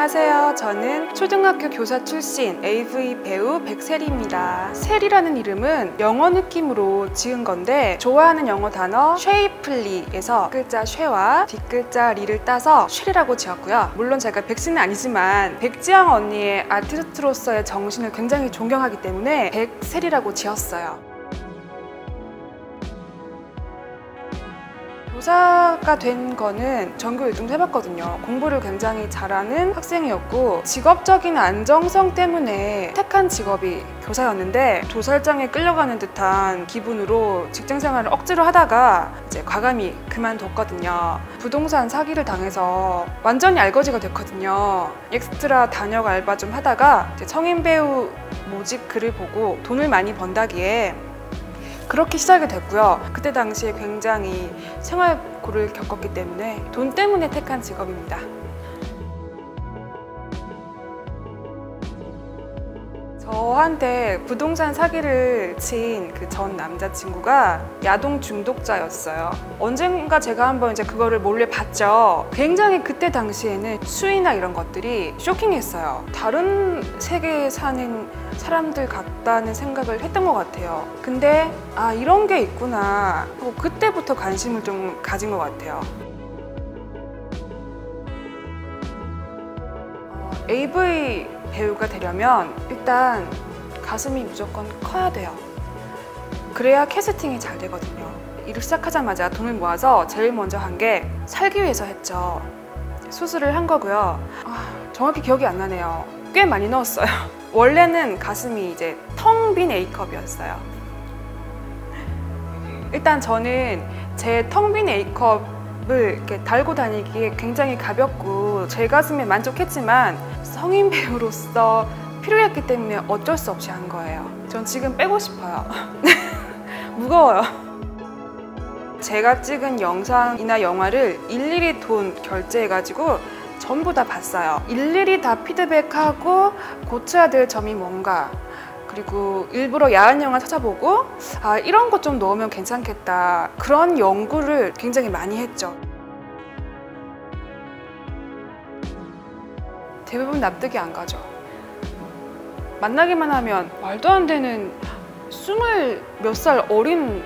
안녕하세요. 저는 초등학교 교사 출신 AV 배우 백세리입니다. 세리라는 이름은 영어 느낌으로 지은 건데 좋아하는 영어 단어 쉐이플리에서 글자 쉐와 뒷글자 리를 따서 쉐리라고 지었고요. 물론 제가 백씨는 아니지만 백지영 언니의 아티스트로서의 정신을 굉장히 존경하기 때문에 백세리라고 지었어요. 교사가 된 거는 전교 1등도 해봤거든요. 공부를 굉장히 잘하는 학생이었고 직업적인 안정성 때문에 택한 직업이 교사였는데 도살장에 끌려가는 듯한 기분으로 직장생활을 억지로 하다가 이제 과감히 그만뒀거든요. 부동산 사기를 당해서 완전히 알거지가 됐거든요. 엑스트라 단역 알바 좀 하다가 이제 성인 배우 모집 글을 보고 돈을 많이 번다기에 그렇게 시작이 됐고요. 그때 당시에 굉장히 생활고를 겪었기 때문에 돈 때문에 택한 직업입니다. 저한테 부동산 사기를 친 그 전 남자친구가 야동 중독자였어요. 언젠가 제가 한번 이제 그거를 몰래 봤죠. 굉장히 그때 당시에는 수위나 이런 것들이 쇼킹했어요. 다른 세계에 사는 사람들 같다는 생각을 했던 것 같아요. 근데 아, 이런 게 있구나 하고 그때부터 관심을 좀 가진 것 같아요. AV 배우가 되려면 일단 가슴이 무조건 커야 돼요. 그래야 캐스팅이 잘 되거든요. 일을 시작하자마자 돈을 모아서 제일 먼저 한 게 살기 위해서 했죠. 수술을 한 거고요. 정확히 기억이 안 나네요. 꽤 많이 넣었어요. 원래는 가슴이 이제 텅 빈 A컵이었어요. 일단 저는 제 텅 빈 A컵을 이렇게 달고 다니기에 굉장히 가볍고 제 가슴에 만족했지만 성인 배우로서 필요했기 때문에 어쩔 수 없이 한 거예요. 전 지금 빼고 싶어요. 무거워요. 제가 찍은 영상이나 영화를 일일이 돈 결제해가지고 전부 다 봤어요. 일일이 다 피드백하고 고쳐야 될 점이 뭔가, 그리고 일부러 야한 영화 찾아보고 아, 이런 것 좀 넣으면 괜찮겠다, 그런 연구를 굉장히 많이 했죠. 대부분 납득이 안 가죠. 만나기만 하면 말도 안 되는 20몇 살 어린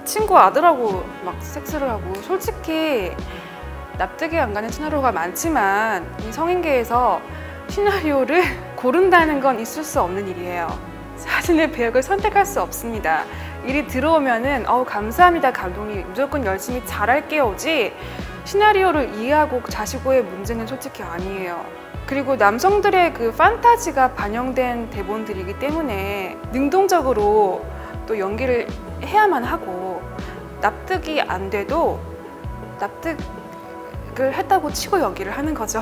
친구 아들하고 막 섹스를 하고, 솔직히 납득이 안 가는 시나리오가 많지만 이 성인계에서 시나리오를 고른다는 건 있을 수 없는 일이에요. 자신의 배역을 선택할 수 없습니다. 일이 들어오면은 감사합니다 감독님, 무조건 열심히 잘할게요지 시나리오를 이해하고 자시고의 문제는 솔직히 아니에요. 그리고 남성들의 그 판타지가 반영된 대본들이기 때문에 능동적으로 또 연기를 해야만 하고, 납득이 안 돼도 납득을 했다고 치고 연기를 하는 거죠.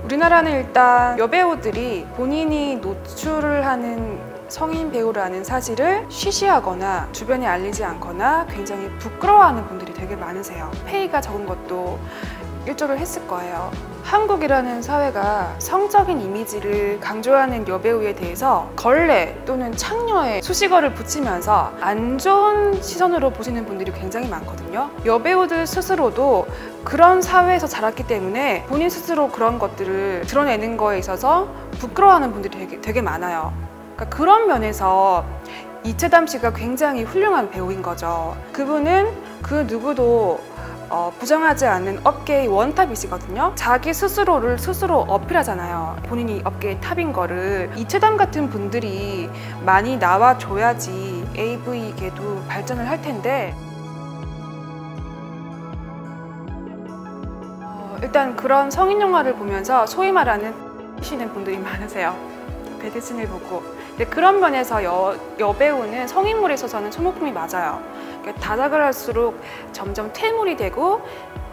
우리나라는 일단 여배우들이 본인이 노출을 하는 성인 배우라는 사실을 쉬쉬하거나 주변에 알리지 않거나 굉장히 부끄러워하는 분들이 되게 많으세요. 페이가 적은 것도 일조를 했을 거예요. 한국이라는 사회가 성적인 이미지를 강조하는 여배우에 대해서 걸레 또는 창녀에 수식어를 붙이면서 안 좋은 시선으로 보시는 분들이 굉장히 많거든요. 여배우들 스스로도 그런 사회에서 자랐기 때문에 본인 스스로 그런 것들을 드러내는 거에 있어서 부끄러워하는 분들이 되게 많아요. 그러니까 그런 면에서 이채담 씨가 굉장히 훌륭한 배우인 거죠. 그분은 그 누구도 부정하지 않는 업계의 원탑이시거든요. 자기 스스로를 스스로 어필하잖아요. 본인이 업계의 탑인 거를. 이채담 같은 분들이 많이 나와줘야지 AV계도 발전을 할 텐데, 일단 그런 성인 영화를 보면서 소위 말하는 시는 분들이 많으세요. 배드신을 보고. 근데 그런 면에서 여배우는 성인물에 있어서는 소모품이 맞아요. 다작을 할수록 점점 퇴물이 되고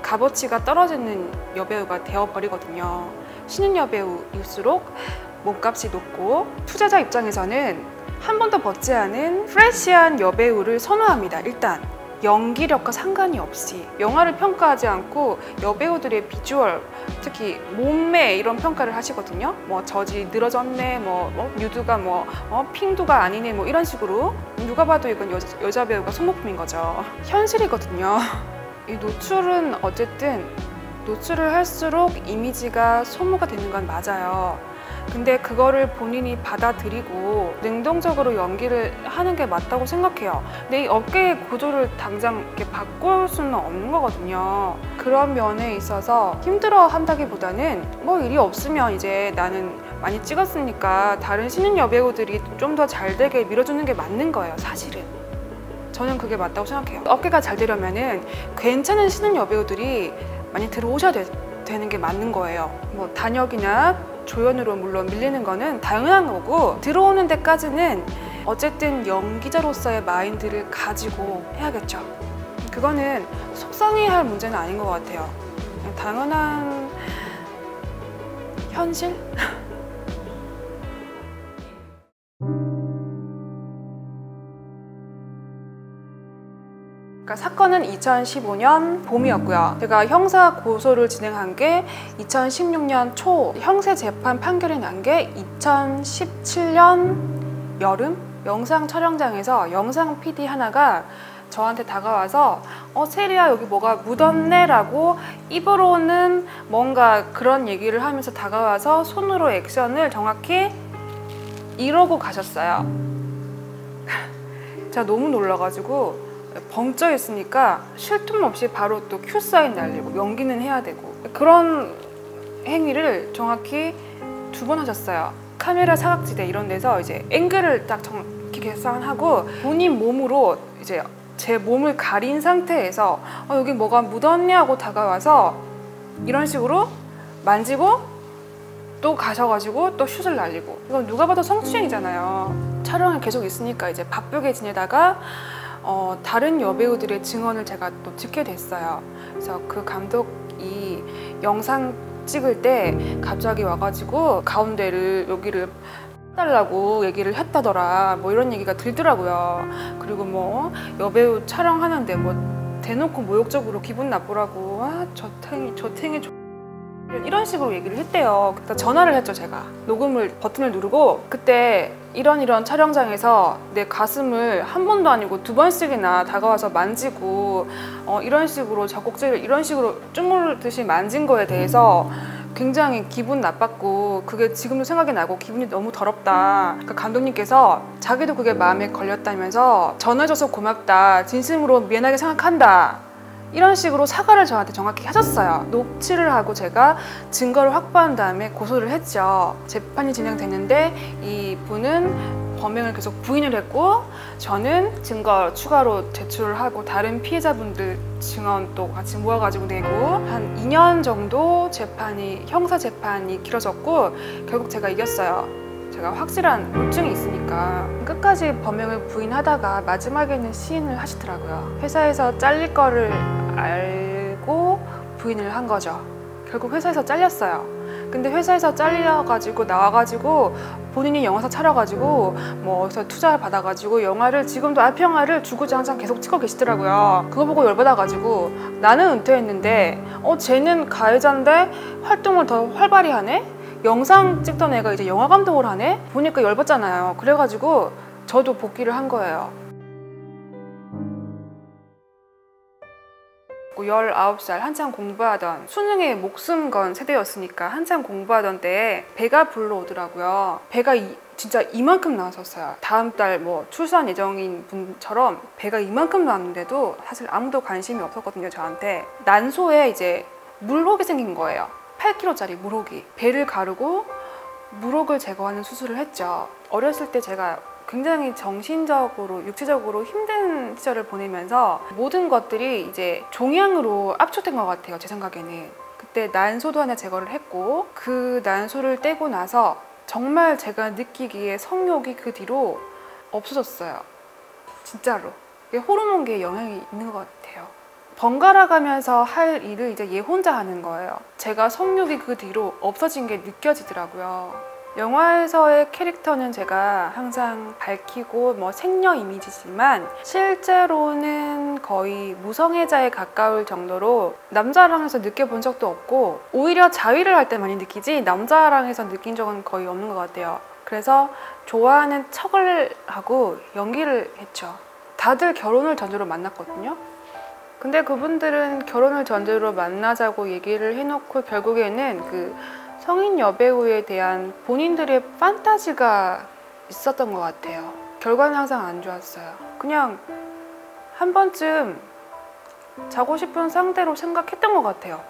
값어치가 떨어지는 여배우가 되어버리거든요. 신인 여배우일수록 몸값이 높고, 투자자 입장에서는 한 번도 벗지 않은 프레시한 여배우를 선호합니다. 일단 연기력과 상관이 없이 영화를 평가하지 않고 여배우들의 비주얼, 특히 몸매 이런 평가를 하시거든요. 뭐 저지 늘어졌네, 뉴드가 핑두가 아니네, 이런 식으로. 누가 봐도 이건 여자 배우가 소모품인 거죠. 현실이거든요. 이 노출은 어쨌든 노출을 할수록 이미지가 소모가 되는 건 맞아요. 근데 그거를 본인이 받아들이고 능동적으로 연기를 하는 게 맞다고 생각해요. 근데 이 업계의 구조를 당장 이렇게 바꿀 수는 없는 거거든요. 그런 면에 있어서 힘들어 한다기보다는 뭐 일이 없으면 이제 나는 많이 찍었으니까 다른 신인 여배우들이 좀 더 잘 되게 밀어주는 게 맞는 거예요, 사실은. 저는 그게 맞다고 생각해요. 업계가 잘 되려면은 괜찮은 신인 여배우들이 많이 들어오셔야 되는 게 맞는 거예요. 뭐 단역이나 조연으로 물론 밀리는 거는 당연한 거고, 들어오는 데까지는 어쨌든 연기자로서의 마인드를 가지고 해야겠죠. 그거는 속상해 할 문제는 아닌 것 같아요. 그냥 당연한 현실? 그러니까 사건은 2015년 봄이었고요. 제가 형사 고소를 진행한 게 2016년 초, 형사 재판 판결이 난 게 2017년 여름? 영상 촬영장에서 영상 PD 하나가 저한테 다가와서 세리야 여기 뭐가 묻었네 라고 입으로는 뭔가 그런 얘기를 하면서 다가와서 손으로 액션을 정확히 이러고 가셨어요. 제가 너무 놀라가지고 벙쪄 있으니까 쉴 틈 없이 바로 또 큐사인 날리고 연기는 해야 되고, 그런 행위를 정확히 2번 하셨어요. 카메라 사각지대 이런 데서 이제 앵글을 딱 정확히 계산하고 본인 몸으로 이제 제 몸을 가린 상태에서 여기 뭐가 묻었냐 하고 다가와서 이런 식으로 만지고 또 가셔가지고 또 슛을 날리고, 이건 누가 봐도 성추행이잖아요. 촬영에 계속 있으니까 이제 바쁘게 지내다가 다른 여배우들의 증언을 제가 또 듣게 됐어요. 그래서 그 감독이 영상 찍을 때 갑자기 와가지고 가운데를 여기를 달라고 얘기를 했다더라, 뭐 이런 얘기가 들더라고요. 그리고 뭐 여배우 촬영하는데 뭐 대놓고 모욕적으로 기분 나쁘라고 저탱이 이런 식으로 얘기를 했대요. 그래서 전화를 했죠. 제가 녹음을 버튼을 누르고, 그때 이런 촬영장에서 내 가슴을 한 번도 아니고 2번씩이나 다가와서 만지고 이런 식으로 젖꼭지를 이런 식으로 쭈물듯이 만진 거에 대해서 굉장히 기분 나빴고, 그게 지금도 생각이 나고 기분이 너무 더럽다. 그러니까 감독님께서 자기도 그게 마음에 걸렸다면서 전화줘서 고맙다, 진심으로 미안하게 생각한다, 이런 식으로 사과를 저한테 정확히 하셨어요. 녹취를 하고 제가 증거를 확보한 다음에 고소를 했죠. 재판이 진행됐는데 이 분은 범행을 계속 부인을 했고, 저는 증거 추가로 제출을 하고 다른 피해자분들 증언도 같이 모아가지고 내고, 한 2년 정도 형사 재판이 길어졌고 결국 제가 이겼어요. 제가 확실한 물증이 있으니까. 끝까지 범행을 부인하다가 마지막에는 시인을 하시더라고요. 회사에서 잘릴 거를 알고 부인을 한 거죠. 결국 회사에서 잘렸어요. 근데 회사에서 잘려가지고 나와가지고 본인이 영화사 차려가지고 뭐 어디서 투자를 받아가지고 영화를 지금도 알평화를 주구장창 계속 찍고 계시더라고요. 그거 보고 열받아가지고 나는 은퇴했는데 쟤는 가해자인데 활동을 더 활발히 하네? 영상 찍던 애가 이제 영화 감독을 하네? 보니까 열받잖아요. 그래가지고 저도 복귀를 한 거예요. 19살 한창 공부하던, 수능에 목숨 건 세대였으니까 한창 공부하던 때에 배가 불러오더라고요. 배가 진짜 이만큼 나왔었어요. 다음 달 뭐 출산 예정인 분처럼 배가 이만큼 나왔는데도 사실 아무도 관심이 없었거든요, 저한테. 난소에 이제 물혹이 생긴 거예요. 8kg짜리 물혹이. 배를 가르고 물혹을 제거하는 수술을 했죠. 어렸을 때 제가 굉장히 정신적으로, 육체적으로 힘든 시절을 보내면서 모든 것들이 이제 종양으로 압축된 것 같아요, 제 생각에는. 그때 난소도 하나 제거를 했고, 그 난소를 떼고 나서 정말 제가 느끼기에 성욕이 그 뒤로 없어졌어요. 진짜로. 이게 호르몬계의 영향이 있는 것 같아요. 번갈아 가면서 할 일을 이제 얘 혼자 하는 거예요. 제가 성욕이 그 뒤로 없어진 게 느껴지더라고요. 영화에서의 캐릭터는 제가 항상 밝히고 뭐 생녀 이미지지만 실제로는 거의 무성애자에 가까울 정도로 남자랑 해서 느껴본 적도 없고, 오히려 자위를 할 때 많이 느끼지 남자랑 해서 느낀 적은 거의 없는 것 같아요. 그래서 좋아하는 척을 하고 연기를 했죠. 다들 결혼을 전제로 만났거든요. 근데 그분들은 결혼을 전제로 만나자고 얘기를 해놓고 결국에는 그 성인 여배우에 대한 본인들의 판타지가 있었던 것 같아요. 결과는 항상 안 좋았어요. 그냥 한 번쯤 자고 싶은 상대로 생각했던 것 같아요.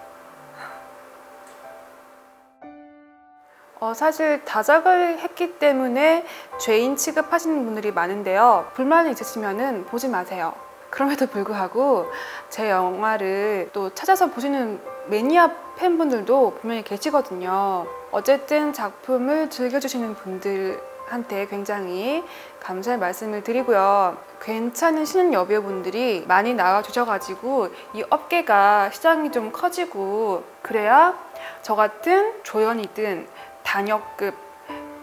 사실 다작을 했기 때문에 죄인 취급하시는 분들이 많은데요. 불만이 있으시면 보지 마세요. 그럼에도 불구하고 제 영화를 또 찾아서 보시는 매니아 팬분들도 분명히 계시거든요. 어쨌든 작품을 즐겨주시는 분들한테 굉장히 감사의 말씀을 드리고요. 괜찮은 신인 여배우분들이 많이 나와주셔가지고 이 업계가 시장이 좀 커지고 그래야 저 같은 조연이든 단역급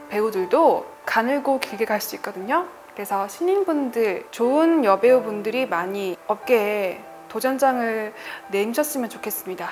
배우들도 가늘고 길게 갈 수 있거든요. 그래서 신인분들, 좋은 여배우분들이 많이 업계에 도전장을 내미셨으면 좋겠습니다.